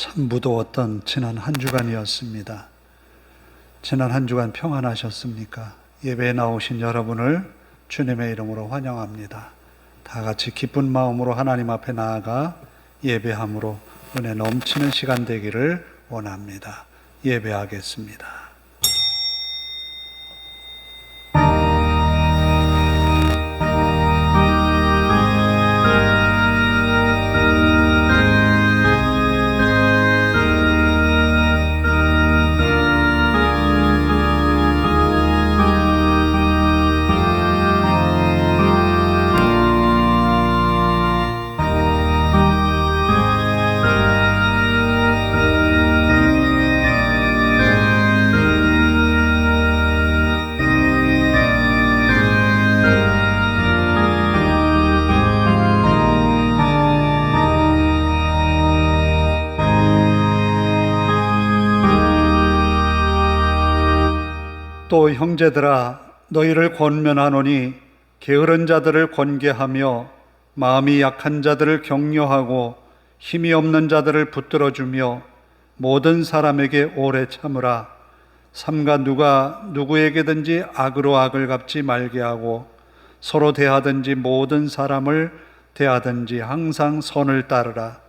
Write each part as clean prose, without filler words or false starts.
참 무더웠던 지난 한 주간이었습니다. 지난 한 주간 평안하셨습니까? 예배에 나오신 여러분을 주님의 이름으로 환영합니다. 다 같이 기쁜 마음으로 하나님 앞에 나아가 예배함으로 은혜 넘치는 시간 되기를 원합니다. 예배하겠습니다. 또 형제들아 너희를 권면하노니 게으른 자들을 권계하며 마음이 약한 자들을 격려하고 힘이 없는 자들을 붙들어주며 모든 사람에게 오래 참으라. 삼가 누가 누구에게든지 악으로 악을 갚지 말게 하고 서로 대하든지 모든 사람을 대하든지 항상 선을 따르라.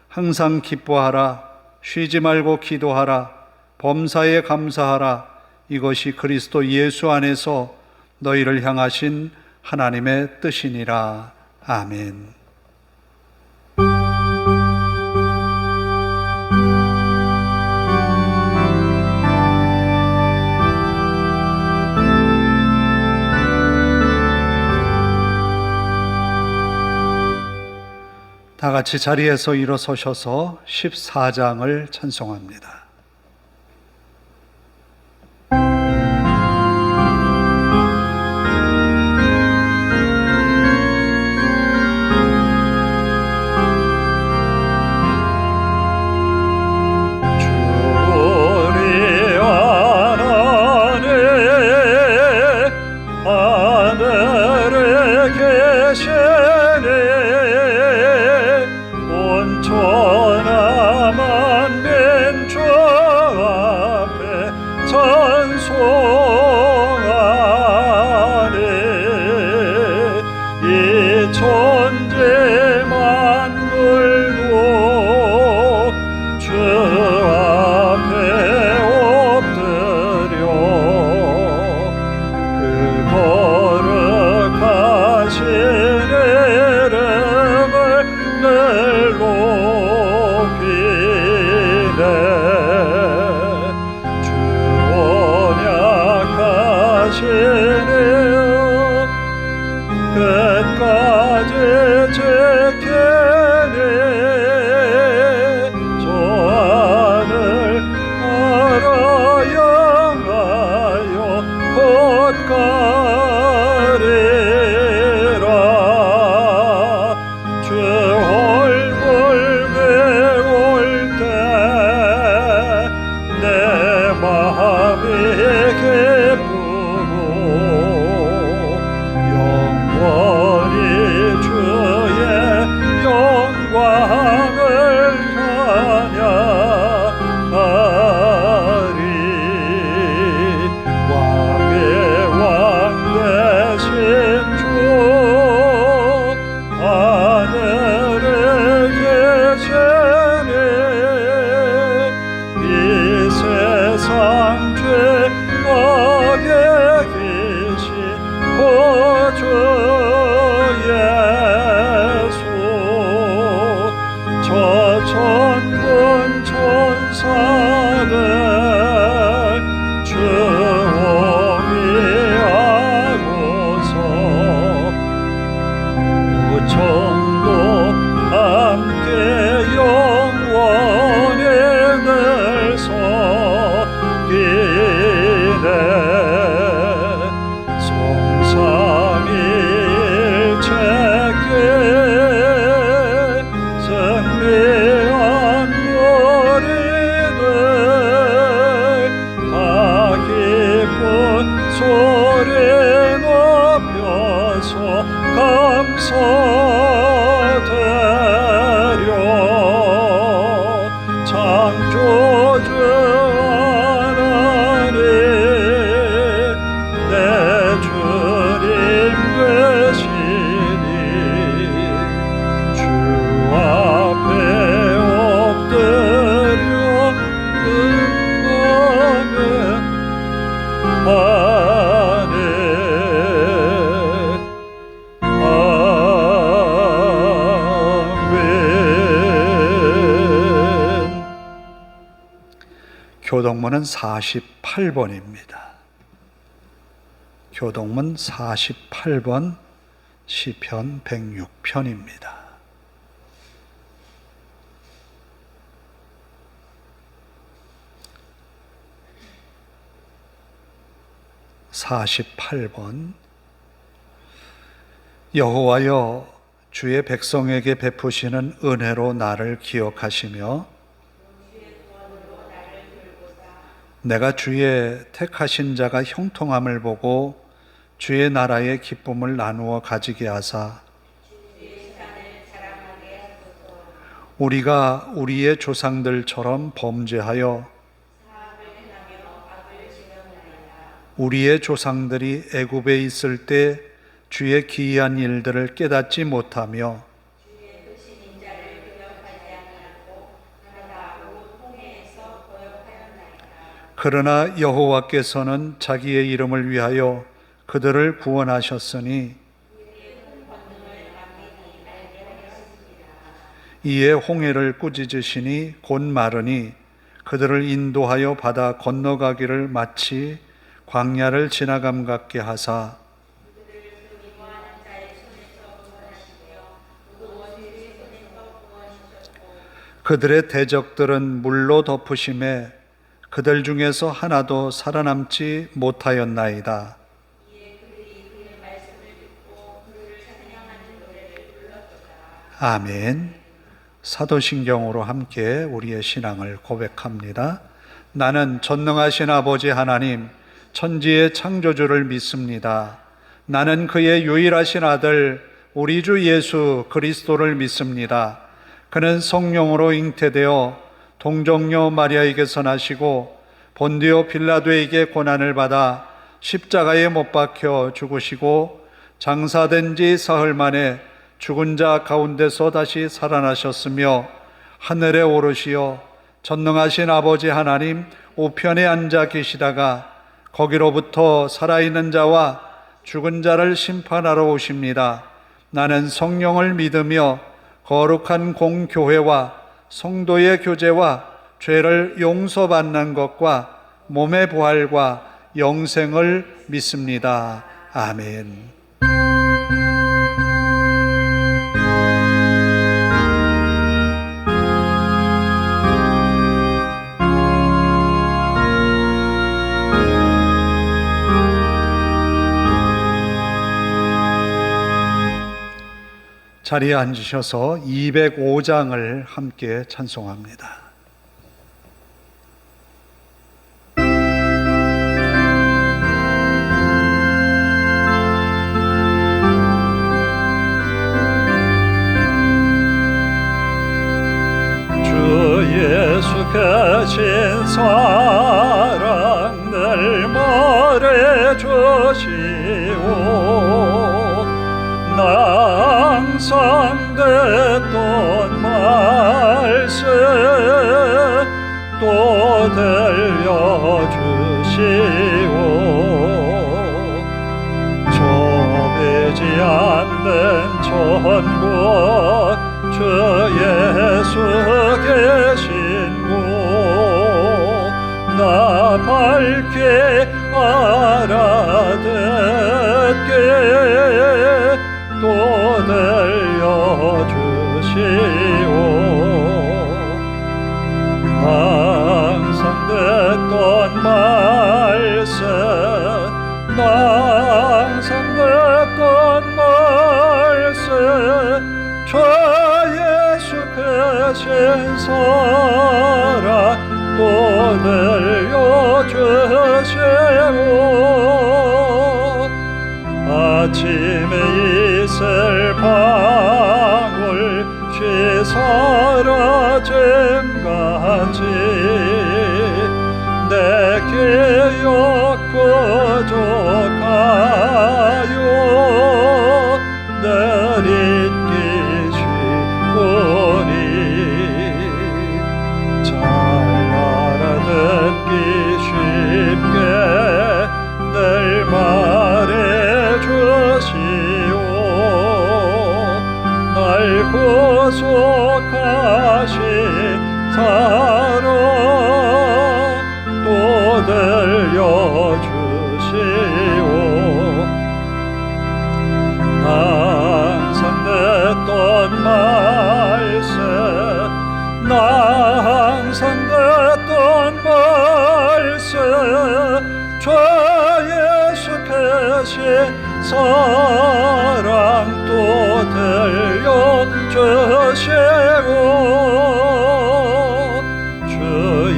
항상 기뻐하라. 쉬지 말고 기도하라. 범사에 감사하라. 이것이 그리스도 예수 안에서 너희를 향하신 하나님의 뜻이니라. 아멘. 다 같이 자리에서 일어서셔서 14장을 찬송합니다. 감사드려 교동문은 48번입니다. 교동문 48번, 시편 106편입니다. 여호와여, 주의 백성에게 베푸시는 은혜로 나를 기억하시며 내가 주의 택하신 자가 형통함을 보고 주의 나라의 기쁨을 나누어 가지게 하사 우리가 우리의 조상들처럼 범죄하여 우리의 조상들이 애굽에 있을 때 주의 기이한 일들을 깨닫지 못하며 그러나 여호와께서는 자기의 이름을 위하여 그들을 구원하셨으니 이에 홍해를 꾸짖으시니 곧 마르니 그들을 인도하여 바다 건너가기를 마치 광야를 지나감 같게 하사 그들의 대적들은 물로 덮으심에 그들 중에서 하나도 살아남지 못하였나이다. 아멘. 사도신경으로 함께 우리의 신앙을 고백합니다. 나는 전능하신 아버지 하나님, 천지의 창조주를 믿습니다. 나는 그의 유일하신 아들 우리 주 예수 그리스도를 믿습니다. 그는 성령으로 잉태되어 동정녀 마리아에게서 나시고 본디오 빌라도에게 고난을 받아 십자가에 못 박혀 죽으시고 장사된 지 사흘 만에 죽은 자 가운데서 다시 살아나셨으며 하늘에 오르시어 전능하신 아버지 하나님 우편에 앉아 계시다가 거기로부터 살아있는 자와 죽은 자를 심판하러 오십니다. 나는 성령을 믿으며 거룩한 공교회와 성도의 교제와 죄를 용서받는 것과 몸의 부활과 영생을 믿습니다. 아멘. 자리에 앉으셔서 205장을 함께 찬송합니다. 주 예수께신 사랑 늘 말해주시오 항상 듣던 말씀 또 들려주시오 좁히지 않는 천국 주 예수 계신 곳 나 밝게 알아듣게 또 들려주시오 항상 듣던 말씀 항상 듣던 말씀 주 예수 크신 사랑 또 들려주시오 아침에 이슬 방울 쉬 사라짐같이 내 기억 부족하여 늘 잊기 쉽으니 잘 알아듣기 쉽게 늘 말해주시오 날 구속하신 사랑 들려주시오. 항상 듣던 말씀, 나 항상 듣던 말씀, 주 예수께서 사랑 또 들려주시고, 주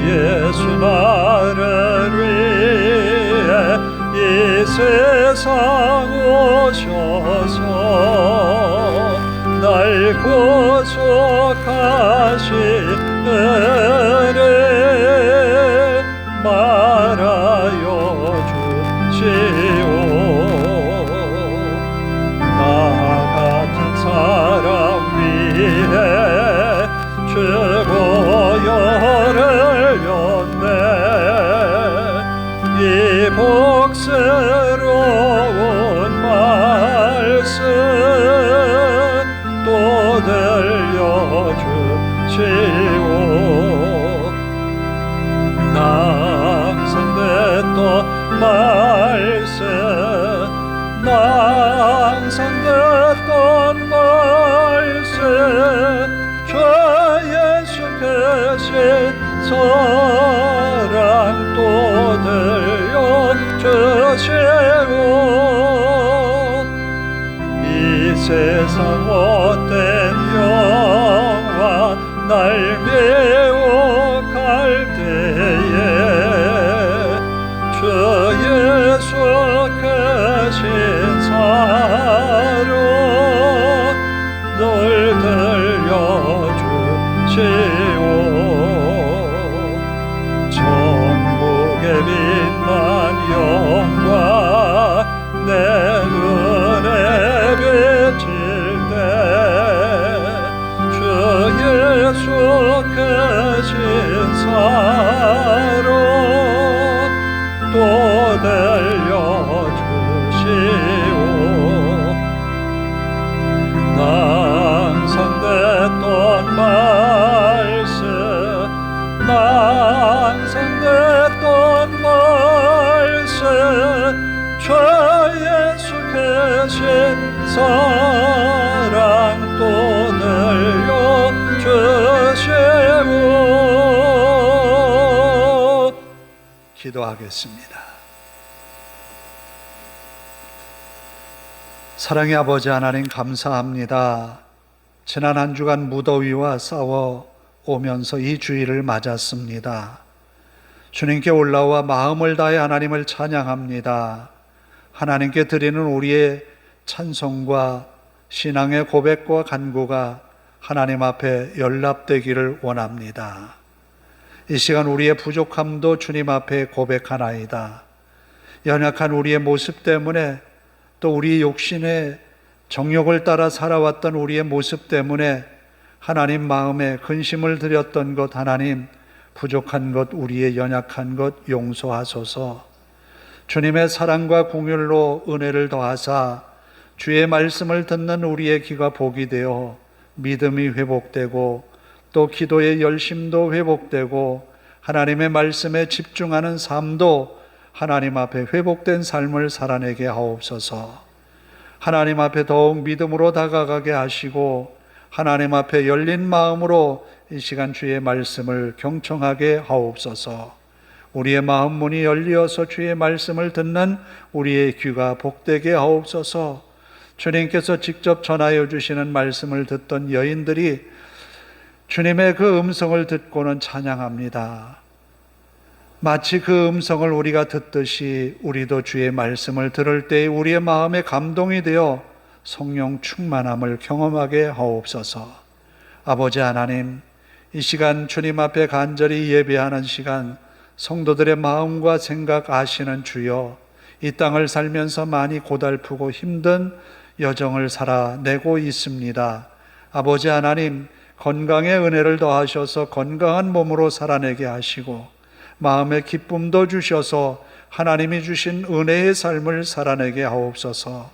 예수 나를 위해 이 세상 오셔서 날 구속하시느니 말하여 주시오. 나 같은 사람 위해 주보혈을 흘렸네. 이 복스러운 말씀 또 들려주시오. 나 항상 듣던 말씀, 나 항상 듣던 말씀, 주 예수께서 사랑 또 들려주시고, 이 세상 못된 영화 날 미워갈 때에 주 예수께서 사랑 늘 들려주시오. 천국의 빛난 영광 내 눈에 비칠 때 주 예수께서 사랑 또 들려주시오. 나 항상 듣던 말씀, 나 항상 듣던 말씀, 주 예수께서 사랑 또 들려주시오. 기도하겠습니다. 사랑의 아버지 하나님, 감사합니다. 지난 한 주간 무더위와 싸워오면서 이 주일을 맞았습니다. 주님께 올라와 마음을 다해 하나님을 찬양합니다. 하나님께 드리는 우리의 찬송과 신앙의 고백과 간구가 하나님 앞에 연락되기를 원합니다. 이 시간 우리의 부족함도 주님 앞에 고백하나이다. 연약한 우리의 모습 때문에, 또 우리 욕심의 정욕을 따라 살아왔던 우리의 모습 때문에 하나님 마음에 근심을 드렸던 것, 하나님 부족한 것, 우리의 연약한 것 용서하소서. 주님의 사랑과 공율로 은혜를 더하사 주의 말씀을 듣는 우리의 귀가 복이 되어 믿음이 회복되고, 또 기도의 열심도 회복되고, 하나님의 말씀에 집중하는 삶도 하나님 앞에 회복된 삶을 살아내게 하옵소서. 하나님 앞에 더욱 믿음으로 다가가게 하시고, 하나님 앞에 열린 마음으로 이 시간 주의 말씀을 경청하게 하옵소서. 우리의 마음 문이 열리어서 주의 말씀을 듣는 우리의 귀가 복되게 하옵소서. 주님께서 직접 전하여 주시는 말씀을 듣던 여인들이 주님의 그 음성을 듣고는 찬양합니다. 마치 그 음성을 우리가 듣듯이 우리도 주의 말씀을 들을 때 우리의 마음에 감동이 되어 성령 충만함을 경험하게 하옵소서. 아버지 하나님, 이 시간 주님 앞에 간절히 예배하는 시간, 성도들의 마음과 생각 아시는 주여, 이 땅을 살면서 많이 고달프고 힘든 여정을 살아내고 있습니다. 아버지 하나님, 건강의 은혜를 더하셔서 건강한 몸으로 살아내게 하시고, 마음의 기쁨도 주셔서 하나님이 주신 은혜의 삶을 살아내게 하옵소서.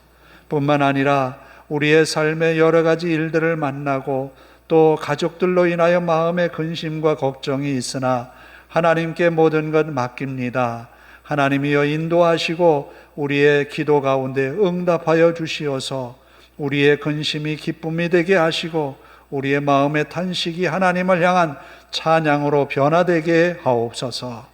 뿐만 아니라 우리의 삶의 여러 가지 일들을 만나고 또 가족들로 인하여 마음의 근심과 걱정이 있으나 하나님께 모든 것 맡깁니다. 하나님이여 인도하시고 우리의 기도 가운데 응답하여 주시어서 우리의 근심이 기쁨이 되게 하시고 우리의 마음의 탄식이 하나님을 향한 찬양으로 변화되게 하옵소서.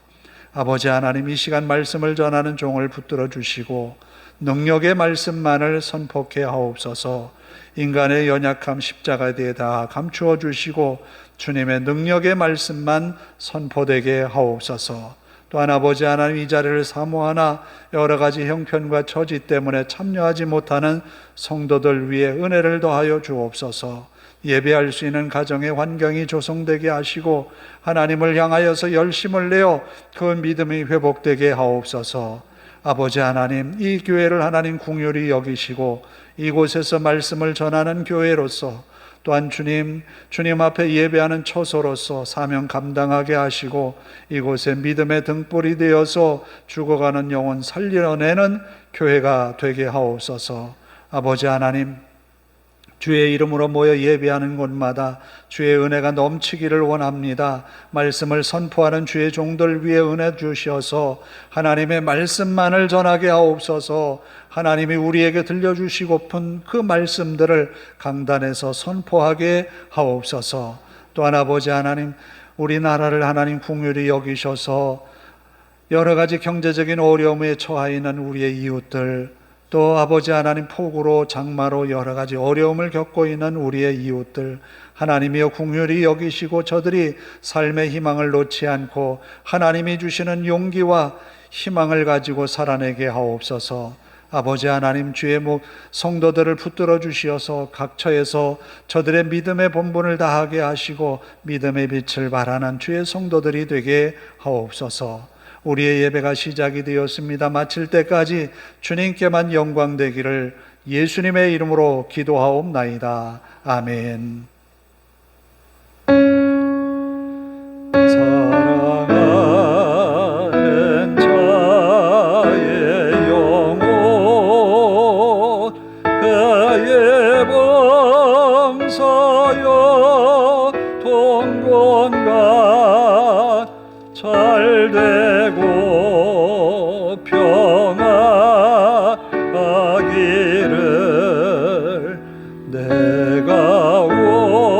아버지 하나님, 이 시간 말씀을 전하는 종을 붙들어 주시고 능력의 말씀만을 선포케 하옵소서. 인간의 연약함 십자가에 다 감추어 주시고 주님의 능력의 말씀만 선포되게 하옵소서. 또한 아버지 하나님, 이 자리를 사모하나 여러 가지 형편과 처지 때문에 참여하지 못하는 성도들 위해 은혜를 더하여 주옵소서. 예배할 수 있는 가정의 환경이 조성되게 하시고 하나님을 향하여서 열심을 내어 그 믿음이 회복되게 하옵소서. 아버지 하나님, 이 교회를 하나님 긍휼히 여기시고 이곳에서 말씀을 전하는 교회로서 또한 주님 앞에 예배하는 처소로서 사명 감당하게 하시고 이곳에 믿음의 등불이 되어서 죽어가는 영혼 살려내는 교회가 되게 하옵소서. 아버지 하나님, 주의 이름으로 모여 예배하는 곳마다 주의 은혜가 넘치기를 원합니다. 말씀을 선포하는 주의 종들 위에 은혜 주셔서 하나님의 말씀만을 전하게 하옵소서. 하나님이 우리에게 들려주시고픈 그 말씀들을 강단에서 선포하게 하옵소서. 또한 아버지 하나님, 우리나라를 하나님 긍휼히 여기셔서 여러 가지 경제적인 어려움에 처해 있는 우리의 이웃들, 또 아버지 하나님, 폭우로 장마로 여러 가지 어려움을 겪고 있는 우리의 이웃들 하나님이여 긍휼히 여기시고 저들이 삶의 희망을 놓지 않고 하나님이 주시는 용기와 희망을 가지고 살아내게 하옵소서. 아버지 하나님, 주의 성도들을 붙들어 주시어서 각처에서 저들의 믿음의 본분을 다하게 하시고 믿음의 빛을 발하는 주의 성도들이 되게 하옵소서. 우리의 예배가 시작이 되었습니다. 마칠 때까지 주님께만 영광 되기를 예수님의 이름으로 기도하옵나이다. 아멘. 사랑하는 자의 영혼 그의 범사여 동건간 잘 되고 평안하기를 내가 원합니다.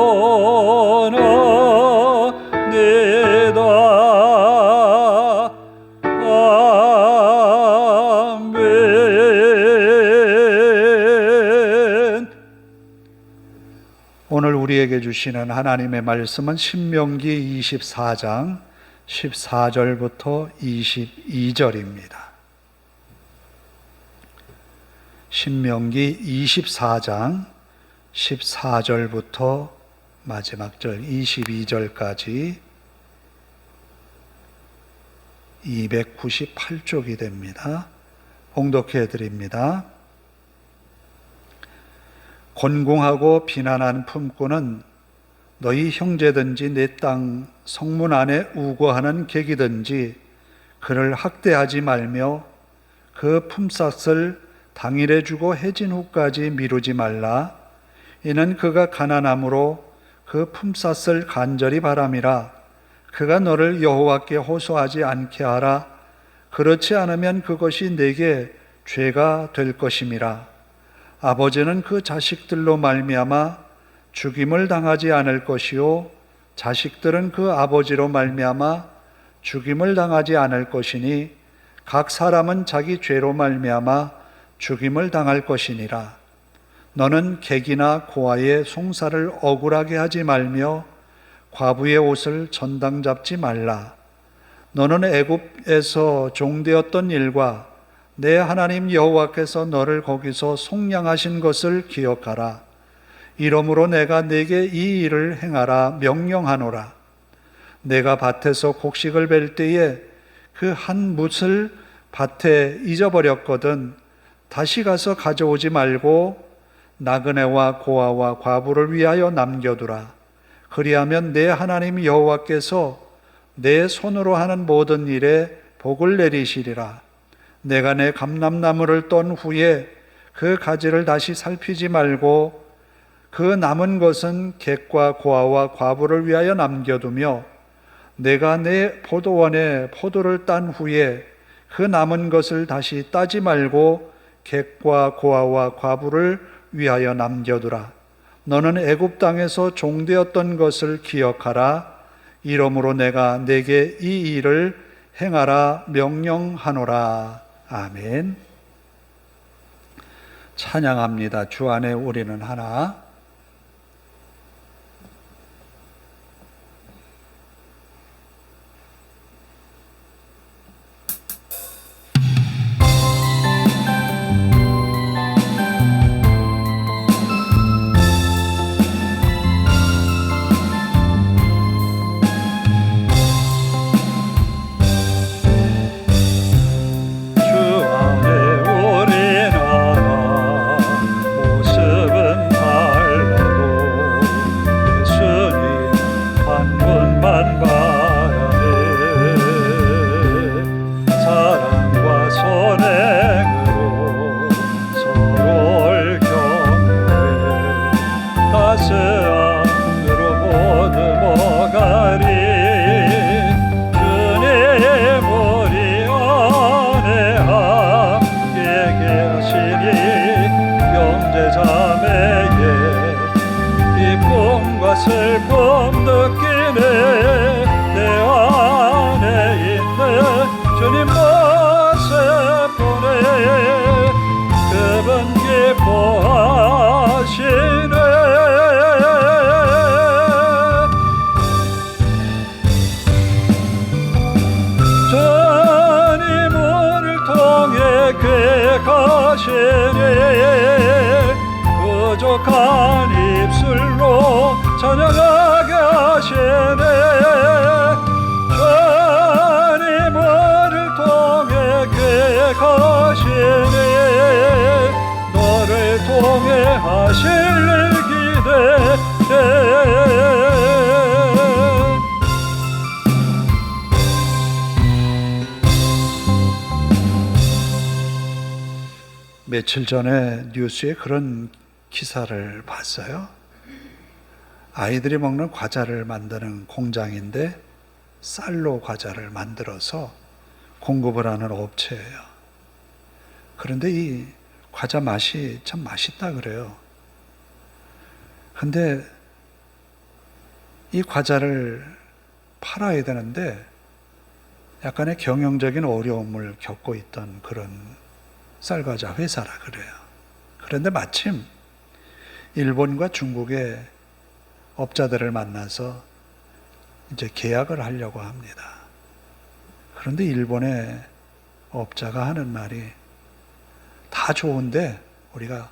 아멘. 오늘 우리에게 주시는 하나님의 말씀은 신명기 24장 14절부터 22절입니다. 신명기 24장 14절부터 마지막 절 22절까지 298쪽이 됩니다. 봉독해 드립니다. 곤궁하고 비난한 품꾼은 너희 형제든지 내 땅 성문 안에 우거하는 객이든지 그를 학대하지 말며 그 품삯을 당일에 주고 해진 후까지 미루지 말라. 이는 그가 가난함으로 그 품삯을 간절히 바람이라. 그가 너를 여호와께 호소하지 않게 하라. 그렇지 않으면 그것이 내게 죄가 될 것임이라. 아버지는 그 자식들로 말미암아 죽임을 당하지 않을 것이요 자식들은 그 아버지로 말미암아 죽임을 당하지 않을 것이니 각 사람은 자기 죄로 말미암아 죽임을 당할 것이니라. 너는 객이나 고아의 송사를 억울하게 하지 말며 과부의 옷을 전당 잡지 말라. 너는 애굽에서 종되었던 일과 내 하나님 여호와께서 너를 거기서 속량하신 것을 기억하라. 이러므로 내가 네게 이 일을 행하라 명령하노라. 내가 밭에서 곡식을 벨 때에 그 한 뭇을 밭에 잊어버렸거든 다시 가서 가져오지 말고 나그네와 고아와 과부를 위하여 남겨두라. 그리하면 내 하나님 여호와께서 내 손으로 하는 모든 일에 복을 내리시리라. 내가 내 감람나무를 떤 후에 그 가지를 다시 살피지 말고 그 남은 것은 객과 고아와 과부를 위하여 남겨두며 내가 내 포도원에 포도를 딴 후에 그 남은 것을 다시 따지 말고 객과 고아와 과부를 위하여 남겨두라. 너는 애굽 땅에서 종되었던 것을 기억하라. 이러므로 내가 내게 이 일을 행하라 명령하노라. 아멘. 찬양합니다. 주 안에 우리는 하나. 슬픔 느끼네. 내 안에 있는 주님 모습 보네. 그분 기뻐하시네. 주님 우리를 통해 계획하시네. 부족한 입술로 찬양하게 하시네. 주님 우리를 통해 계획하시네. 너를 통해 하실 일 기대해. 며칠 전에 뉴스에 그런 기사를 봤어요. 아이들이 먹는 과자를 만드는 공장인데 쌀로 과자를 만들어서 공급을 하는 업체예요. 그런데 이 과자 맛이 참 맛있다 그래요. 근데 이 과자를 팔아야 되는데 약간의 경영적인 어려움을 겪고 있던 그런 쌀과자 회사라 그래요. 그런데 마침 일본과 중국의 업자들을 만나서 이제 계약을 하려고 합니다. 그런데 일본의 업자가 하는 말이 다 좋은데 우리가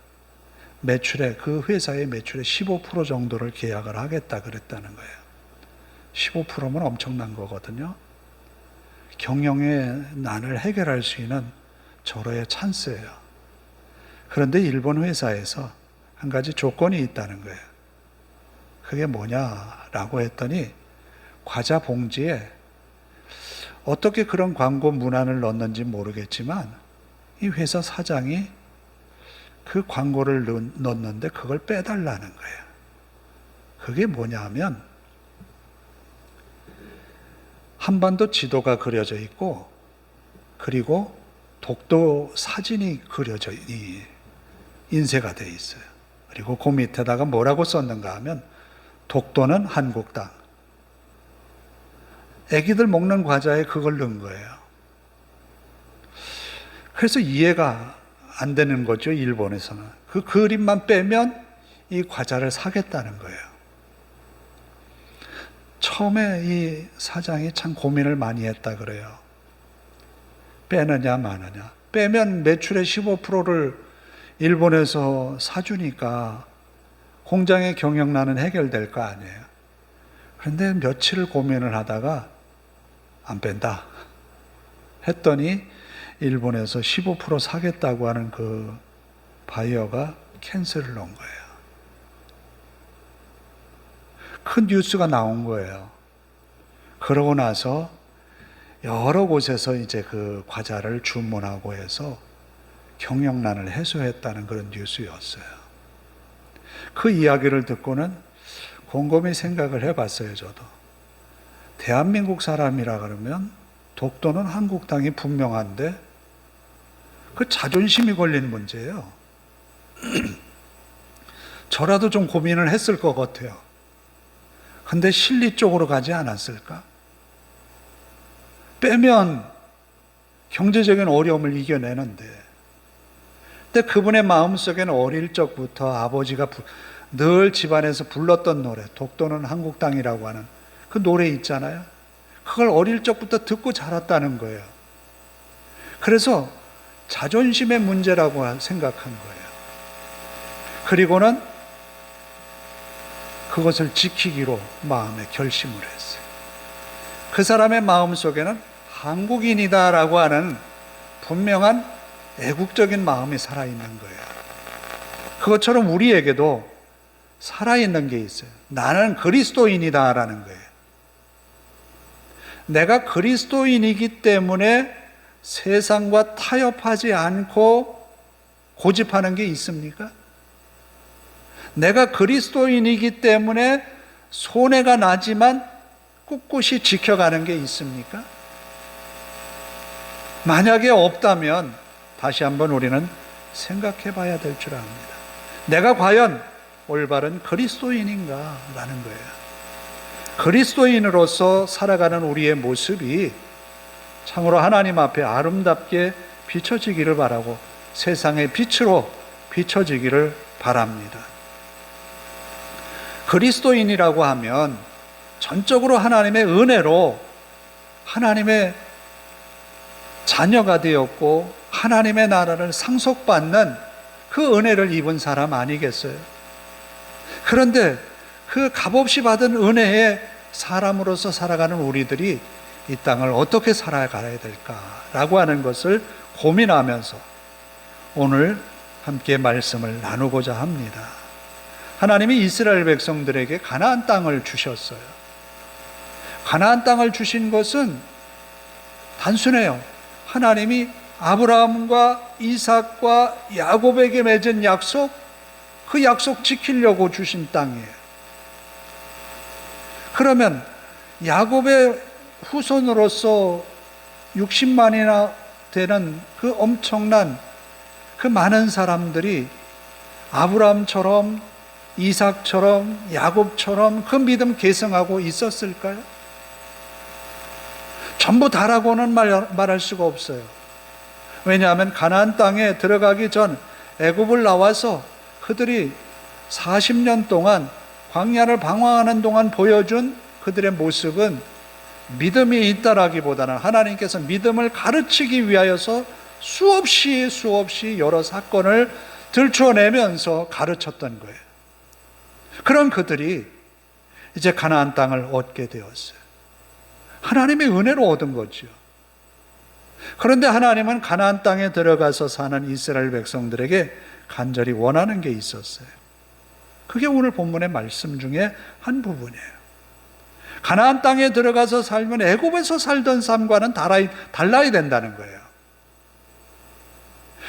매출에 그 회사의 매출의 15% 정도를 계약을 하겠다 그랬다는 거예요. 15%면 엄청난 거거든요. 경영의 난을 해결할 수 있는 절호의 찬스예요. 그런데 일본 회사에서 한 가지 조건이 있다는 거예요. 그게 뭐냐라고 했더니 과자 봉지에 어떻게 그런 광고 문안을 넣었는지 모르겠지만 이 회사 사장이 그 광고를 넣었는데 그걸 빼달라는 거예요. 그게 뭐냐면 한반도 지도가 그려져 있고 그리고 독도 사진이 그려져 인쇄가 되어 있어요. 그리고 그 밑에다가 뭐라고 썼는가 하면 독도는 한국 땅. 애기들 먹는 과자에 그걸 넣은 거예요. 그래서 이해가 안 되는 거죠, 일본에서는. 그 그림만 빼면 이 과자를 사겠다는 거예요. 처음에 이 사장이 참 고민을 많이 했다 그래요. 빼느냐 마느냐. 빼면 매출의 15%를 일본에서 사주니까 공장의 경영난은 해결될 거 아니에요. 그런데 며칠 고민을 하다가 안 뺀다 했더니 일본에서 15% 사겠다고 하는 그 바이어가 캔슬을 넣은 거예요. 큰 뉴스가 나온 거예요. 그러고 나서 여러 곳에서 이제 그 과자를 주문하고 해서 경영난을 해소했다는 그런 뉴스였어요. 그 이야기를 듣고는 곰곰이 생각을 해봤어요, 저도. 대한민국 사람이라 그러면 독도는 한국 땅이 분명한데 그 자존심이 걸린 문제예요. 저라도 좀 고민을 했을 것 같아요. 근데 실리 쪽으로 가지 않았을까? 빼면 경제적인 어려움을 이겨내는데, 근데 그분의 마음속에는 어릴 적부터 아버지가 늘 집안에서 불렀던 노래, 독도는 한국 땅이라고 하는 그 노래 있잖아요. 그걸 어릴 적부터 듣고 자랐다는 거예요. 그래서 자존심의 문제라고 생각한 거예요. 그리고는 그것을 지키기로 마음에 결심을 했어요. 그 사람의 마음속에는 한국인이다라고 하는 분명한 애국적인 마음이 살아있는 거예요. 그것처럼 우리에게도 살아있는 게 있어요. 나는 그리스도인이다라는 거예요. 내가 그리스도인이기 때문에 세상과 타협하지 않고 고집하는 게 있습니까? 내가 그리스도인이기 때문에 손해가 나지만 꿋꿋이 지켜가는 게 있습니까? 만약에 없다면 다시 한번 우리는 생각해 봐야 될 줄 압니다. 내가 과연 올바른 그리스도인인가라는 거예요. 그리스도인으로서 살아가는 우리의 모습이 참으로 하나님 앞에 아름답게 비춰지기를 바라고 세상의 빛으로 비춰지기를 바랍니다. 그리스도인이라고 하면 전적으로 하나님의 은혜로 하나님의 자녀가 되었고 하나님의 나라를 상속받는 그 은혜를 입은 사람 아니겠어요? 그런데 그 값없이 받은 은혜에 사람으로서 살아가는 우리들이 이 땅을 어떻게 살아가야 될까라고 하는 것을 고민하면서 오늘 함께 말씀을 나누고자 합니다. 하나님이 이스라엘 백성들에게 가나안 땅을 주셨어요. 가나안 땅을 주신 것은 단순해요. 하나님이 아브라함과 이삭과 야곱에게 맺은 약속, 그 약속 지키려고 주신 땅이에요. 그러면 야곱의 후손으로서 60만이나 되는 그 엄청난 그 많은 사람들이 아브라함처럼 이삭처럼 야곱처럼 그 믿음 계승하고 있었을까요? 전부 다라고는 말할 수가 없어요. 왜냐하면 가나안 땅에 들어가기 전 애굽을 나와서 그들이 40년 동안 광야를 방황하는 동안 보여준 그들의 모습은 믿음이 있다라기보다는 하나님께서 믿음을 가르치기 위하여서 수없이 여러 사건을 들춰내면서 가르쳤던 거예요. 그런 그들이 이제 가나안 땅을 얻게 되었어요. 하나님의 은혜로 얻은 거죠. 그런데 하나님은 가나안 땅에 들어가서 사는 이스라엘 백성들에게 간절히 원하는 게 있었어요. 그게 오늘 본문의 말씀 중에 한 부분이에요. 가나안 땅에 들어가서 살면 애굽에서 살던 삶과는 달라야 된다는 거예요.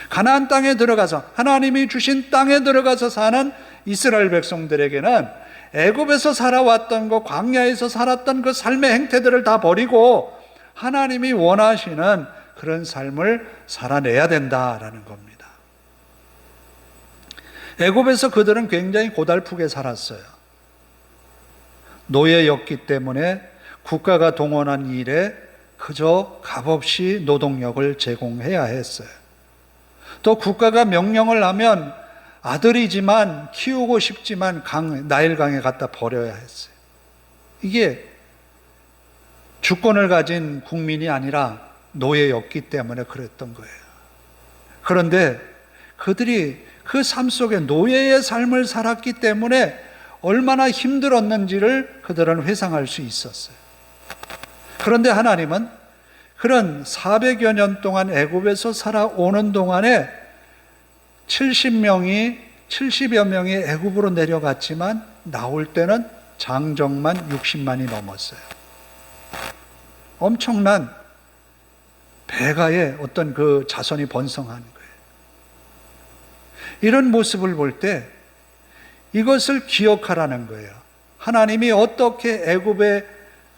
가나안 땅에 들어가서 하나님이 주신 땅에 들어가서 사는 이스라엘 백성들에게는 애굽에서 살아왔던 것, 광야에서 살았던 그 삶의 행태들을 다 버리고 하나님이 원하시는 그런 삶을 살아내야 된다라는 겁니다. 애굽에서 그들은 굉장히 고달프게 살았어요. 노예였기 때문에 국가가 동원한 일에 그저 값없이 노동력을 제공해야 했어요. 또 국가가 명령을 하면 아들이지만 키우고 싶지만 나일강에 갖다 버려야 했어요. 이게 주권을 가진 국민이 아니라 노예였기 때문에 그랬던 거예요. 그런데 그들이 그 삶 속에 노예의 삶을 살았기 때문에 얼마나 힘들었는지를 그들은 회상할 수 있었어요. 그런데 하나님은 그런 400여 년 동안 애굽에서 살아오는 동안에 70여 명이 애굽으로 내려갔지만 나올 때는 장정만 60만이 넘었어요. 엄청난 배가의 어떤 그 자손이 번성한 거예요. 이런 모습을 볼 때 이것을 기억하라는 거예요. 하나님이 어떻게 애굽의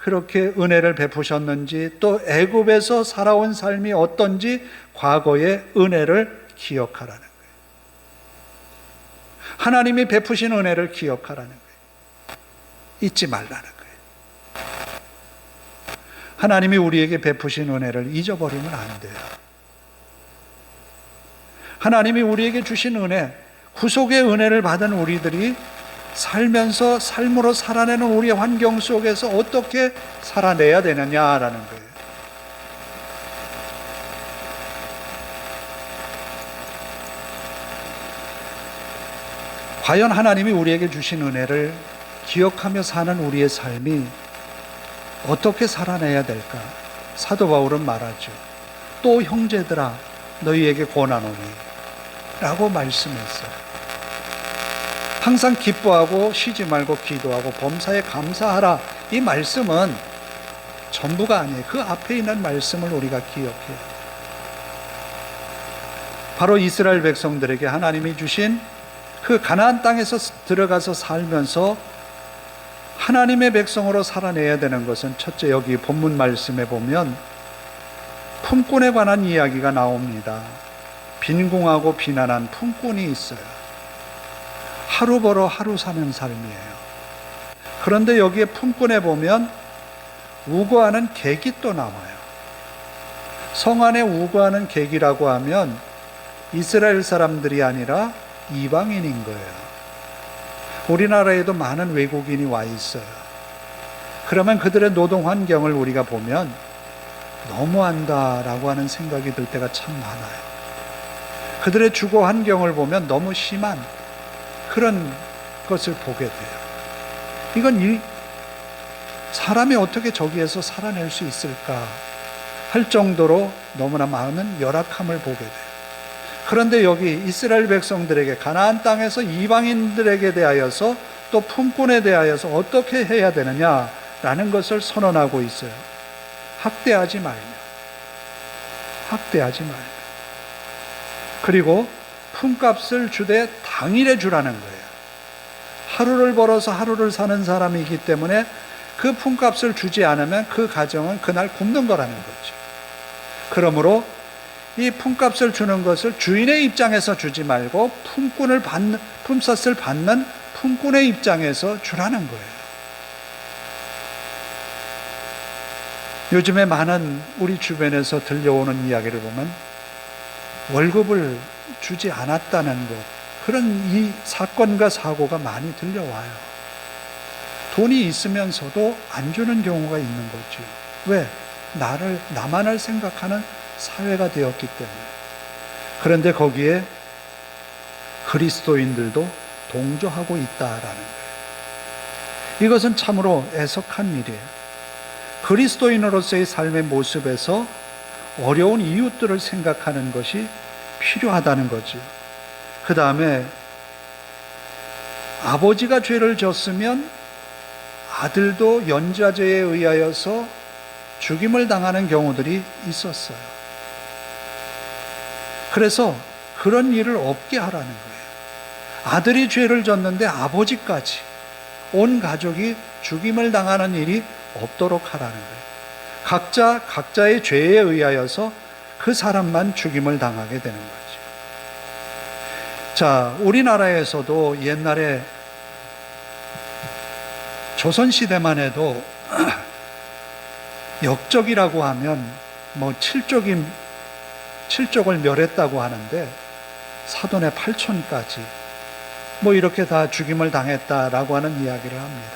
그렇게 은혜를 베푸셨는지, 또 애굽에서 살아온 삶이 어떤지 과거의 은혜를 기억하라는 거예요. 하나님이 베푸신 은혜를 기억하라는 거예요. 잊지 말라는 거예요. 하나님이 우리에게 베푸신 은혜를 잊어버리면 안 돼요. 하나님이 우리에게 주신 은혜, 구속의 은혜를 받은 우리들이 살면서 삶으로 살아내는 우리의 환경 속에서 어떻게 살아내야 되느냐라는 거예요. 과연 하나님이 우리에게 주신 은혜를 기억하며 사는 우리의 삶이 어떻게 살아내야 될까? 사도 바울은 말하죠. 또 형제들아 너희에게 권하노니 라고 말씀했어요. 항상 기뻐하고 쉬지 말고 기도하고 범사에 감사하라. 이 말씀은 전부가 아니에요. 그 앞에 있는 말씀을 우리가 기억해요. 바로 이스라엘 백성들에게 하나님이 주신 그 가나안 땅에서 들어가서 살면서 하나님의 백성으로 살아내야 되는 것은, 첫째, 여기 본문 말씀에 보면 품꾼에 관한 이야기가 나옵니다. 빈궁하고 비난한 품꾼이 있어요. 하루 벌어 하루 사는 삶이에요. 그런데 여기에 품꾼에 보면 우거하는 객이 또 나와요. 성 안에 우거하는 객이라고 하면 이스라엘 사람들이 아니라 이방인인 거예요. 우리나라에도 많은 외국인이 와 있어요. 그러면 그들의 노동 환경을 우리가 보면 너무한다라고 하는 생각이 들 때가 참 많아요. 그들의 주거 환경을 보면 너무 심한 그런 것을 보게 돼요. 이건 사람이 어떻게 저기에서 살아낼 수 있을까 할 정도로 너무나 많은 열악함을 보게 돼요. 그런데 여기 이스라엘 백성들에게, 가나안 땅에서 이방인들에게 대하여서, 또 품꾼에 대하여서 어떻게 해야 되느냐라는 것을 선언하고 있어요. 학대하지 말며, 학대하지 말며. 그리고 품값을 주되 당일에 주라는 거예요. 하루를 벌어서 하루를 사는 사람이기 때문에 그 품값을 주지 않으면 그 가정은 그날 굶는 거라는 거죠. 그러므로 이 품값을 주는 것을 주인의 입장에서 주지 말고 품삯을 받는 품꾼의 입장에서 주라는 거예요. 요즘에 많은 우리 주변에서 들려오는 이야기를 보면 월급을 주지 않았다는 것, 그런 이 사건과 사고가 많이 들려와요. 돈이 있으면서도 안 주는 경우가 있는 거죠. 왜? 나만을 생각하는 사회가 되었기 때문에. 그런데 거기에 그리스도인들도 동조하고 있다라는 거예요. 이것은 참으로 애석한 일이에요. 그리스도인으로서의 삶의 모습에서 어려운 이웃들을 생각하는 것이 필요하다는 거죠. 그 다음에 아버지가 죄를 졌으면 아들도 연좌제에 의하여서 죽임을 당하는 경우들이 있었어요. 그래서 그런 일을 없게 하라는 거예요. 아들이 죄를 졌는데 아버지까지, 온 가족이 죽임을 당하는 일이 없도록 하라는 거예요. 각자의 죄에 의하여서 그 사람만 죽임을 당하게 되는 거죠. 자, 우리나라에서도 옛날에 조선시대만 해도 역적이라고 하면 칠족을 멸했다고 하는데 사돈의 8촌까지 이렇게 다 죽임을 당했다라고 하는 이야기를 합니다.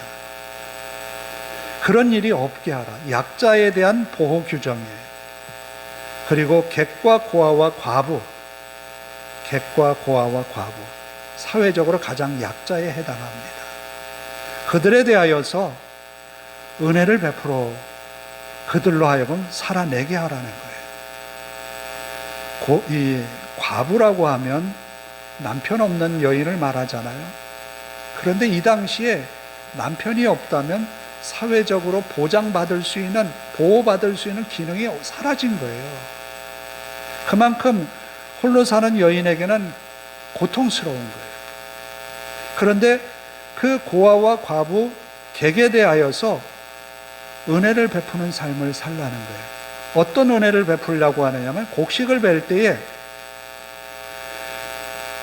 그런 일이 없게 하라. 약자에 대한 보호 규정이에요. 그리고 객과 고아와 과부, 사회적으로 가장 약자에 해당합니다. 그들에 대하여서 은혜를 베풀어 그들로 하여금 살아내게 하라는 거예요. 이 과부라고 하면 남편 없는 여인을 말하잖아요. 그런데 이 당시에 남편이 없다면 사회적으로 보호받을 수 있는 기능이 사라진 거예요. 그만큼 홀로 사는 여인에게는 고통스러운 거예요. 그런데 그 고아와 과부, 객에 대하여서 은혜를 베푸는 삶을 살라는 거예요. 어떤 은혜를 베풀려고 하느냐면 곡식을 벨 때에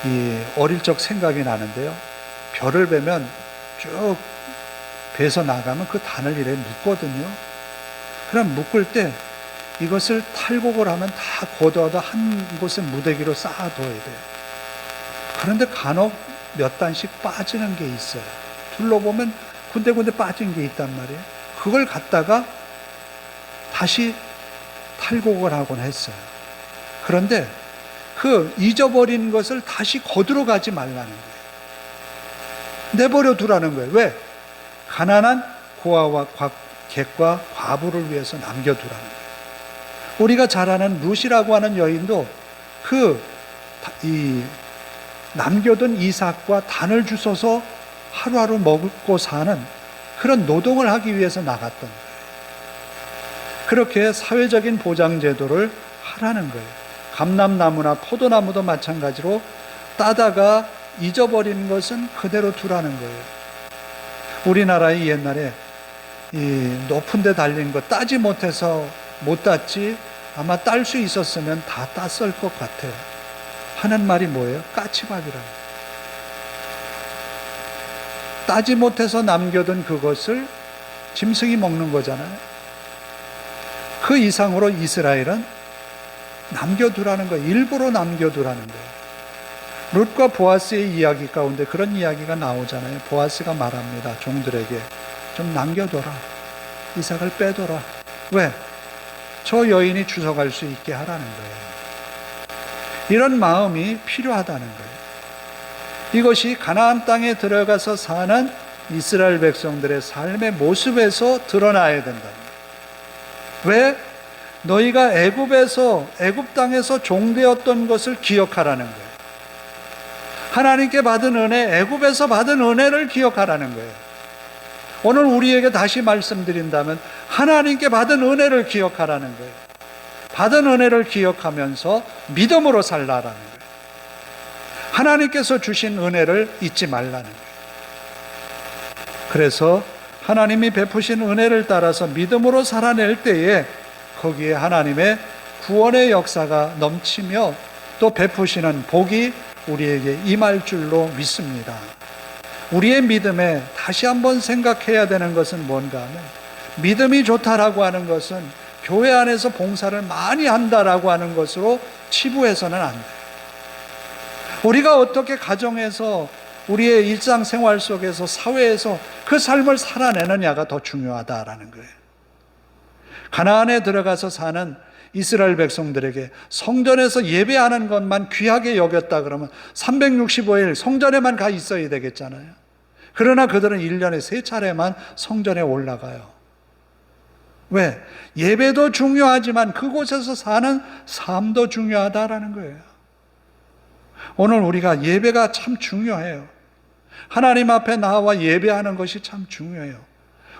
이 어릴 적 생각이 나는데요. 벼를 베면 쭉 베서 나가면 그 단을 이렇게 묶거든요. 그럼 묶을 때 이것을 탈곡을 하면 다 걷어다 한 곳에 무대기로 쌓아둬야 돼요. 그런데 간혹 몇 단씩 빠지는 게 있어요. 둘러보면 군데군데 빠진 게 있단 말이에요. 그걸 갖다가 다시 탈곡을 하곤 했어요. 그런데 그 잊어버린 것을 다시 거두러 가지 말라는 거예요. 내버려 두라는 거예요. 왜? 가난한 고아와 객과 과부를 위해서 남겨두라는 거예요. 우리가 잘 아는 룻이라고 하는 여인도 남겨둔 이삭과 단을 주워서 하루하루 먹고 사는 그런 노동을 하기 위해서 나갔던 거예요. 그렇게 사회적인 보장 제도를 하라는 거예요. 감람나무나 포도나무도 마찬가지로 따다가 잊어버린 것은 그대로 두라는 거예요. 우리나라에 옛날에 이 높은 데 달린 거 따지 못해서 못 땄지 아마 딸 수 있었으면 다 땄을 것 같아요. 하는 말이 뭐예요? 까치밥이라는 거예요. 따지 못해서 남겨둔 그것을 짐승이 먹는 거잖아요. 그 이상으로 이스라엘은 남겨두라는 거예요. 일부러 남겨두라는 거예요. 룻과 보아스의 이야기 가운데 그런 이야기가 나오잖아요. 보아스가 말합니다. 종들에게 좀 남겨둬라. 이삭을 빼둬라. 왜? 저 여인이 주워갈 수 있게 하라는 거예요. 이런 마음이 필요하다는 거예요. 이것이 가나안 땅에 들어가서 사는 이스라엘 백성들의 삶의 모습에서 드러나야 된다. 왜? 너희가 애굽 땅에서 종되었던 것을 기억하라는 거예요. 하나님께 받은 은혜, 애굽에서 받은 은혜를 기억하라는 거예요. 오늘 우리에게 다시 말씀드린다면 하나님께 받은 은혜를 기억하라는 거예요. 받은 은혜를 기억하면서 믿음으로 살라라는 거예요. 하나님께서 주신 은혜를 잊지 말라는 거예요. 그래서 하나님이 베푸신 은혜를 따라서 믿음으로 살아낼 때에 거기에 하나님의 구원의 역사가 넘치며 또 베푸시는 복이 우리에게 임할 줄로 믿습니다. 우리의 믿음에 다시 한번 생각해야 되는 것은 뭔가 하면 믿음이 좋다라고 하는 것은 교회 안에서 봉사를 많이 한다라고 하는 것으로 치부해서는 안 돼요. 우리가 어떻게 가정에서 우리의 일상생활 속에서 사회에서 그 삶을 살아내느냐가 더 중요하다라는 거예요. 가나안에 들어가서 사는 이스라엘 백성들에게 성전에서 예배하는 것만 귀하게 여겼다 그러면 365일 성전에만 가 있어야 되겠잖아요. 그러나 그들은 1년에 3차례만 성전에 올라가요. 왜? 예배도 중요하지만 그곳에서 사는 삶도 중요하다라는 거예요. 오늘 우리가 예배가 참 중요해요. 하나님 앞에 나와 예배하는 것이 참 중요해요.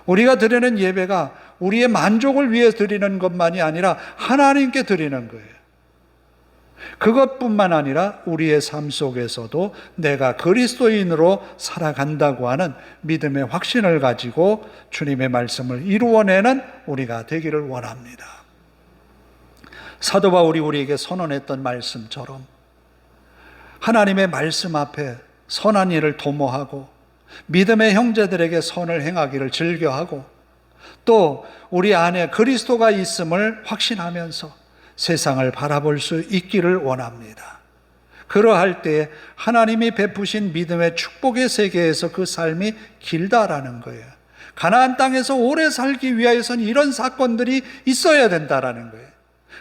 우리가 드리는 예배가 우리의 만족을 위해 드리는 것만이 아니라 하나님께 드리는 거예요. 그것뿐만 아니라 우리의 삶 속에서도 내가 그리스도인으로 살아간다고 하는 믿음의 확신을 가지고 주님의 말씀을 이루어내는 우리가 되기를 원합니다. 사도 바울이 우리에게 선언했던 말씀처럼 하나님의 말씀 앞에 선한 일을 도모하고 믿음의 형제들에게 선을 행하기를 즐겨하고 또 우리 안에 그리스도가 있음을 확신하면서 세상을 바라볼 수 있기를 원합니다. 그러할 때 하나님이 베푸신 믿음의 축복의 세계에서 그 삶이 길다라는 거예요. 가나안 땅에서 오래 살기 위해서는 이런 사건들이 있어야 된다라는 거예요.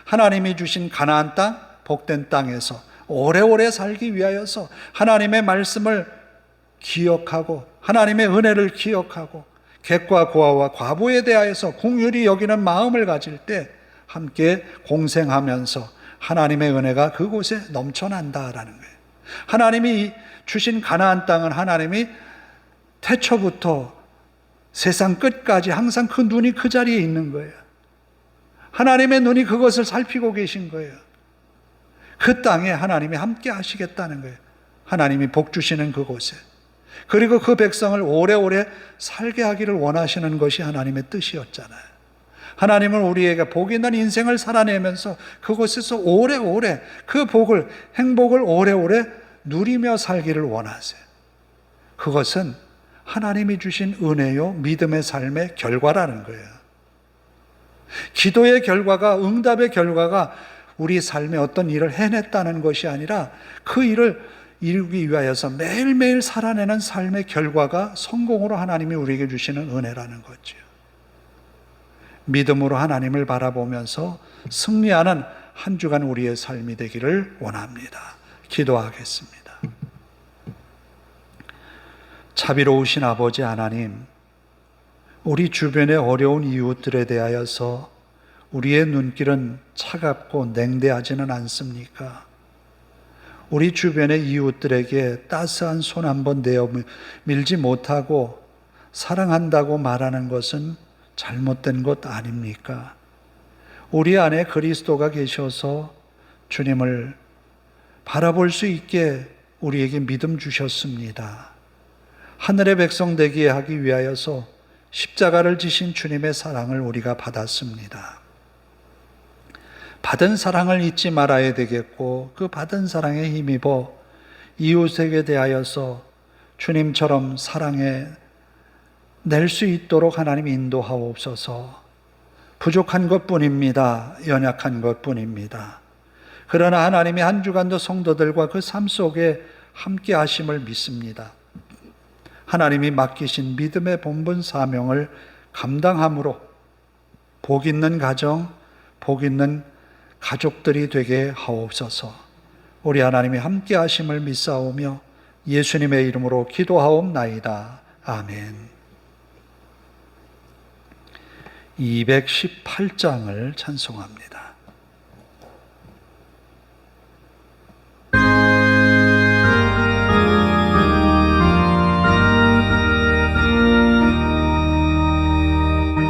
하나님이 주신 가나안 땅, 복된 땅에서 오래오래 살기 위하여서 하나님의 말씀을 기억하고 하나님의 은혜를 기억하고 객과 고아와 과부에 대하여서 긍휼히 여기는 마음을 가질 때 함께 공생하면서 하나님의 은혜가 그곳에 넘쳐난다라는 거예요. 하나님이 주신 가나안 땅은 하나님이 태초부터 세상 끝까지 항상 그 눈이 그 자리에 있는 거예요. 하나님의 눈이 그것을 살피고 계신 거예요. 그 땅에 하나님이 함께 하시겠다는 거예요. 하나님이 복 주시는 그곳에. 그리고 그 백성을 오래오래 살게 하기를 원하시는 것이 하나님의 뜻이었잖아요. 하나님은 우리에게 복 있는 인생을 살아내면서 그곳에서 오래오래 그 복을, 행복을 오래오래 누리며 살기를 원하세요. 그것은 하나님이 주신 은혜요, 믿음의 삶의 결과라는 거예요. 기도의 결과가, 응답의 결과가 우리 삶에 어떤 일을 해냈다는 것이 아니라 그 일을 이루기 위하여서 매일매일 살아내는 삶의 결과가 성공으로 하나님이 우리에게 주시는 은혜라는 거죠. 믿음으로 하나님을 바라보면서 승리하는 한 주간 우리의 삶이 되기를 원합니다. 기도하겠습니다. 자비로우신 아버지 하나님, 우리 주변의 어려운 이웃들에 대하여서 우리의 눈길은 차갑고 냉대하지는 않습니까? 우리 주변의 이웃들에게 따스한 손 한번 내어 밀지 못하고 사랑한다고 말하는 것은 잘못된 것 아닙니까? 우리 안에 그리스도가 계셔서 주님을 바라볼 수 있게 우리에게 믿음 주셨습니다. 하늘의 백성 되게 하기 위하여서 십자가를 지신 주님의 사랑을 우리가 받았습니다. 받은 사랑을 잊지 말아야 되겠고, 그 받은 사랑에 힘입어 이웃에게 대하여서 주님처럼 사랑해 낼 수 있도록 하나님 인도하옵소서. 부족한 것뿐입니다. 연약한 것뿐입니다. 그러나 하나님이 한 주간도 성도들과 그 삶 속에 함께 하심을 믿습니다. 하나님이 맡기신 믿음의 본분 사명을 감당함으로 복 있는 가정, 복 있는 가족들이 되게 하옵소서. 우리 하나님이 함께 하심을 믿사오며 예수님의 이름으로 기도하옵나이다. 아멘. 218장을 찬송합니다.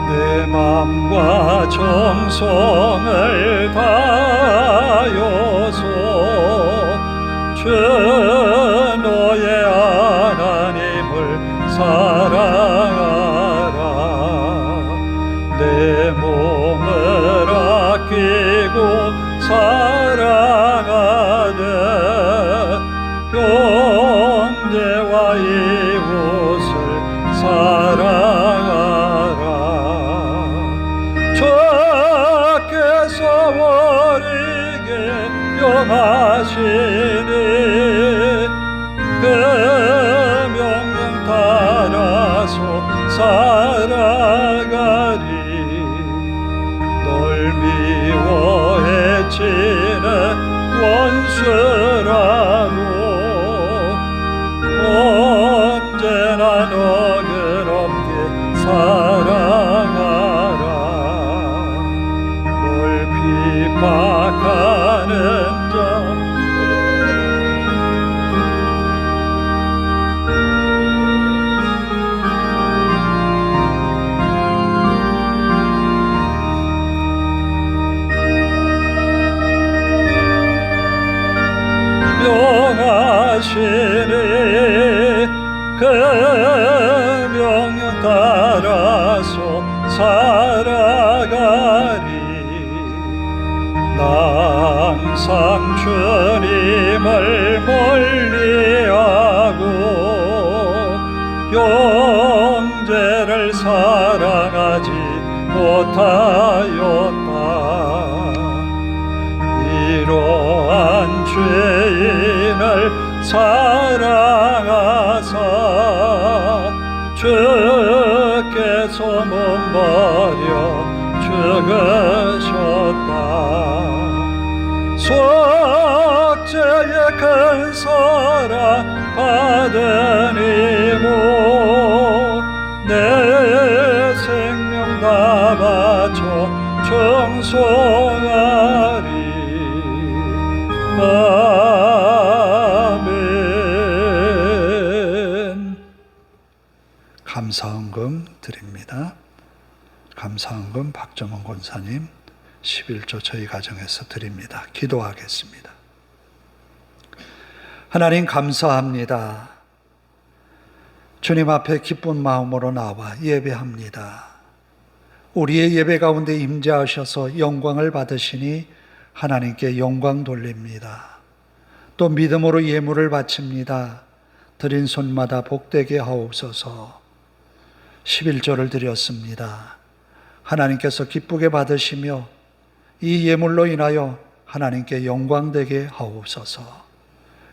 내 마음과 정성을 다하여서 주 너의 하나님을 사랑하라. 내 몸을 아끼고 사랑하되 형제와 이웃을 사랑하라. 주께서 우리에게 명하시니 그 명령 따라서 살아가리. 널 미워해치는 원수라도 언제나 너그럽게 사랑하라. 널 핍박하는 자 명하시니 그 명령 따라서 살아가리. 나 항상 주님을 멀리하고 형제를 사랑하지 못하였다. 이러한 죄인을 사랑하사 주께서 몸버려 죽으셨다. 속죄의 큰 사랑 받으니모 내 생명 다 바쳐 청송하리. 아멘. 감사헌금 드립니다. 감사헌금 박정원 권사님 11조 저희 가정에서 드립니다. 기도하겠습니다. 하나님 감사합니다. 주님 앞에 기쁜 마음으로 나와 예배합니다. 우리의 예배 가운데 임재하셔서 영광을 받으시니 하나님께 영광 돌립니다. 또 믿음으로 예물을 바칩니다. 드린 손마다 복되게 하옵소서. 11조를 드렸습니다. 하나님께서 기쁘게 받으시며 이 예물로 인하여 하나님께 영광되게 하옵소서.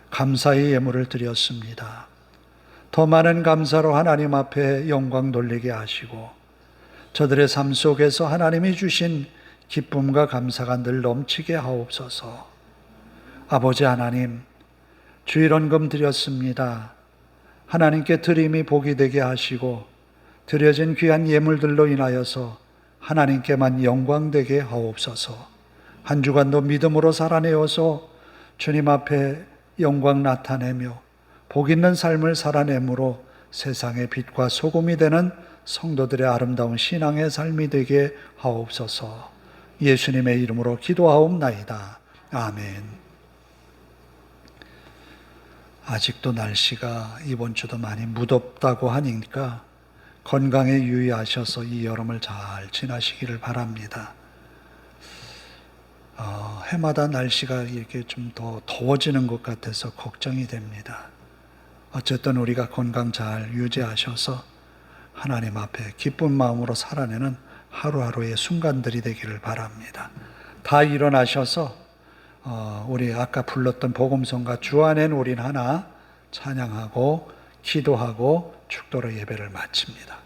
감사의 예물을 드렸습니다. 더 많은 감사로 하나님 앞에 영광 돌리게 하시고 저들의 삶 속에서 하나님이 주신 기쁨과 감사가 늘 넘치게 하옵소서. 아버지 하나님, 주일원금 드렸습니다. 하나님께 드림이 복이 되게 하시고 드려진 귀한 예물들로 인하여서 하나님께만 영광되게 하옵소서. 한 주간도 믿음으로 살아내어서 주님 앞에 영광 나타내며 복 있는 삶을 살아내므로 세상의 빛과 소금이 되는 성도들의 아름다운 신앙의 삶이 되게 하옵소서. 예수님의 이름으로 기도하옵나이다. 아멘. 아직도 날씨가 이번 주도 많이 무덥다고 하니까 건강에 유의하셔서 이 여름을 잘 지나시기를 바랍니다. 해마다 날씨가 이렇게 좀 더 더워지는 것 같아서 걱정이 됩니다. 어쨌든 우리가 건강 잘 유지하셔서 하나님 앞에 기쁜 마음으로 살아내는 하루하루의 순간들이 되기를 바랍니다. 다 일어나셔서 우리 아까 불렀던 복음성가 주 안엔 우린 하나 찬양하고 기도하고 축도로 예배를 마칩니다.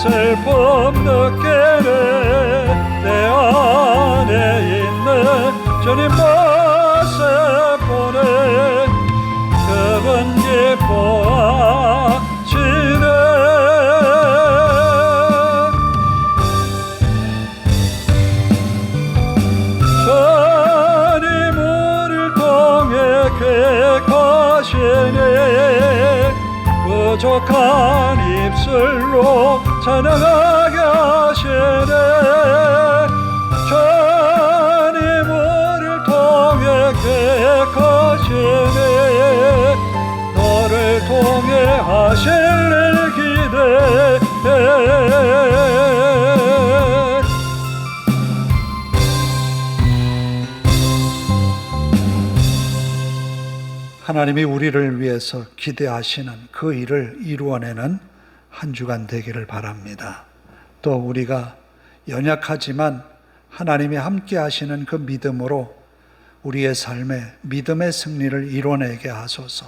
슬픔 느끼네 내 안에 있는 주님 모습 보네 그분 기뻐하시네 주님 우리를 통해 계획하시네 부족한 입술로 찬양하게 하시네 주님 우리를 통해 계획하시네 너를 통해 하실 일 기대해 하나님이 우리를 위해서 기대하시는 그 일을 이루어내는 한 주간 되기를 바랍니다. 또 우리가 연약하지만 하나님이 함께 하시는 그 믿음으로 우리의 삶에 믿음의 승리를 이뤄내게 하소서.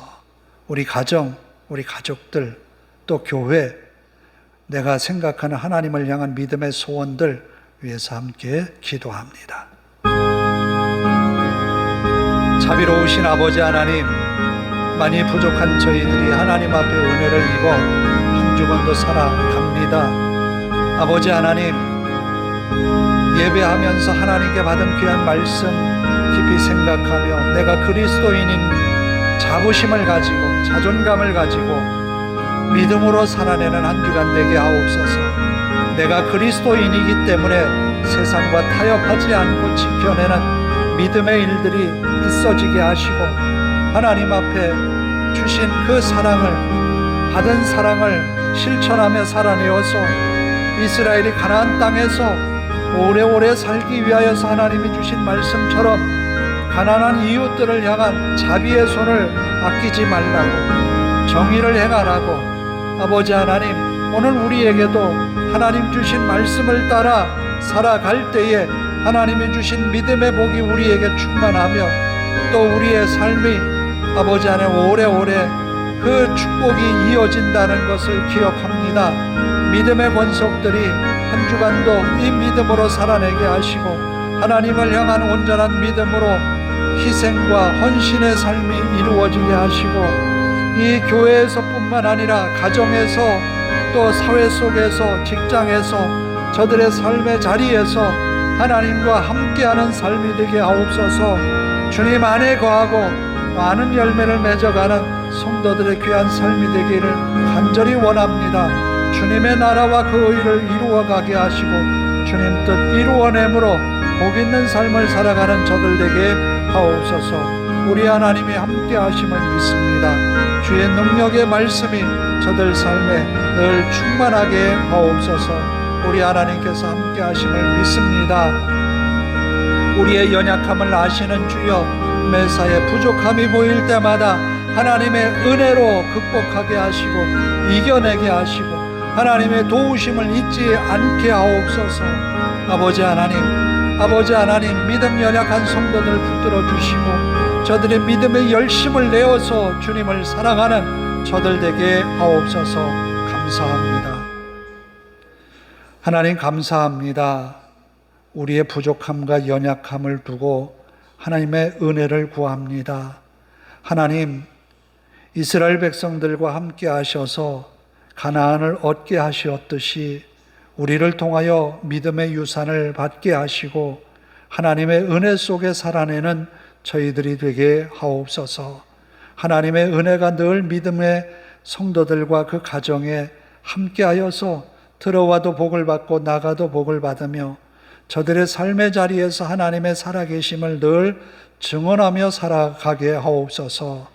우리 가정, 우리 가족들, 또 교회, 내가 생각하는 하나님을 향한 믿음의 소원들 위해서 함께 기도합니다. 자비로우신 아버지 하나님, 많이 부족한 저희들이 하나님 앞에 은혜를 입어 한 주간도 살아갑니다. 아버지 하나님, 예배하면서 하나님께 받은 귀한 말씀 깊이 생각하며 내가 그리스도인인 자부심을 가지고 자존감을 가지고 믿음으로 살아내는 한 주간 되게 하옵소서. 내가 그리스도인이기 때문에 세상과 타협하지 않고 지켜내는 믿음의 일들이 있어지게 하시고 하나님 앞에 주신 그 사랑을 받은 사랑을 실천하며 살아내어서 이스라엘이 가나안 땅에서 오래오래 살기 위하여서 하나님이 주신 말씀처럼 가난한 이웃들을 향한 자비의 손을 아끼지 말라고 정의를 행하라고 아버지 하나님 오늘 우리에게도 하나님 주신 말씀을 따라 살아갈 때에 하나님이 주신 믿음의 복이 우리에게 충만하며 또 우리의 삶이 아버지 안에 오래오래 그 축복이 이어진다는 것을 기억합니다. 믿음의 권속들이 한 주간도 이 믿음으로 살아내게 하시고 하나님을 향한 온전한 믿음으로 희생과 헌신의 삶이 이루어지게 하시고 이 교회에서뿐만 아니라 가정에서 또 사회 속에서 직장에서 저들의 삶의 자리에서 하나님과 함께하는 삶이 되게 하옵소서. 주님 안에 거하고 많은 열매를 맺어가는 성도들의 귀한 삶이 되기를 간절히 원합니다. 주님의 나라와 그 의를 이루어가게 하시고 주님 뜻 이루어내므로 복 있는 삶을 살아가는 저들 되게 하옵소서. 우리 하나님이 함께 하심을 믿습니다. 주의 능력의 말씀이 저들 삶에 늘 충만하게 하옵소서. 우리 하나님께서 함께 하심을 믿습니다. 우리의 연약함을 아시는 주여, 매사에 부족함이 보일 때마다 하나님의 은혜로 극복하게 하시고 이겨내게 하시고 하나님의 도우심을 잊지 않게 하옵소서. 아버지 하나님 믿음 연약한 성도들 붙들어 주시고 저들의 믿음의 열심을 내어서 주님을 사랑하는 저들 되게 하옵소서. 감사합니다. 하나님 감사합니다. 우리의 부족함과 연약함을 두고 하나님의 은혜를 구합니다. 하나님, 이스라엘 백성들과 함께 하셔서 가나안을 얻게 하셨듯이 우리를 통하여 믿음의 유산을 받게 하시고 하나님의 은혜 속에 살아내는 저희들이 되게 하옵소서. 하나님의 은혜가 늘 믿음의 성도들과 그 가정에 함께하여서 들어와도 복을 받고 나가도 복을 받으며 저들의 삶의 자리에서 하나님의 살아계심을 늘 증언하며 살아가게 하옵소서.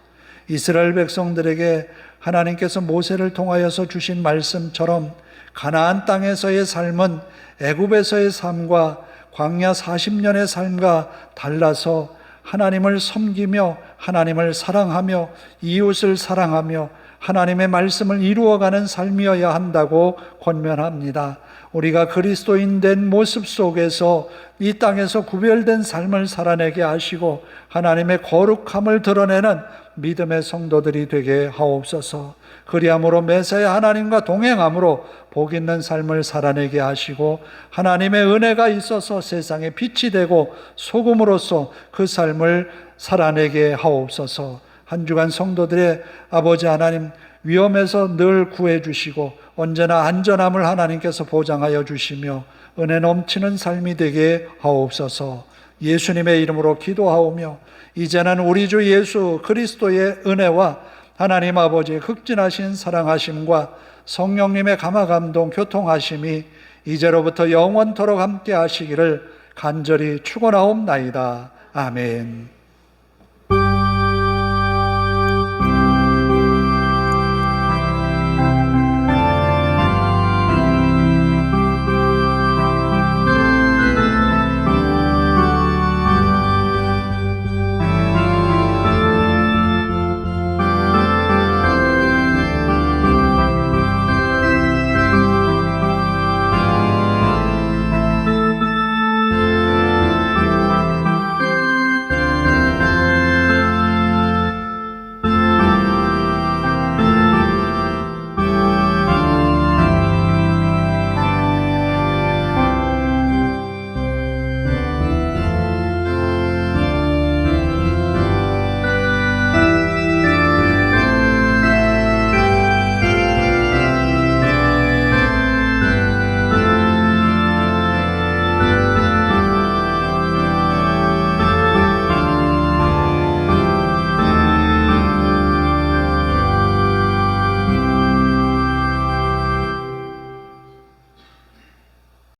이스라엘 백성들에게 하나님께서 모세를 통하여서 주신 말씀처럼 가나안 땅에서의 삶은 애굽에서의 삶과 광야 40년의 삶과 달라서 하나님을 섬기며 하나님을 사랑하며 이웃을 사랑하며 하나님의 말씀을 이루어가는 삶이어야 한다고 권면합니다. 우리가 그리스도인 된 모습 속에서 이 땅에서 구별된 삶을 살아내게 하시고 하나님의 거룩함을 드러내는 믿음의 성도들이 되게 하옵소서. 그리함으로 매사에 하나님과 동행함으로 복 있는 삶을 살아내게 하시고 하나님의 은혜가 있어서 세상에 빛이 되고 소금으로서 그 삶을 살아내게 하옵소서. 한 주간 성도들의 아버지 하나님 위험에서 늘 구해 주시고 언제나 안전함을 하나님께서 보장하여 주시며 은혜 넘치는 삶이 되게 하옵소서. 예수님의 이름으로 기도하오며 이제는 우리 주 예수 그리스도의 은혜와 하나님 아버지의 극진하신 사랑하심과 성령님의 감화감동 교통하심이 이제로부터 영원토록 함께 하시기를 간절히 축원하옵나이다. 아멘.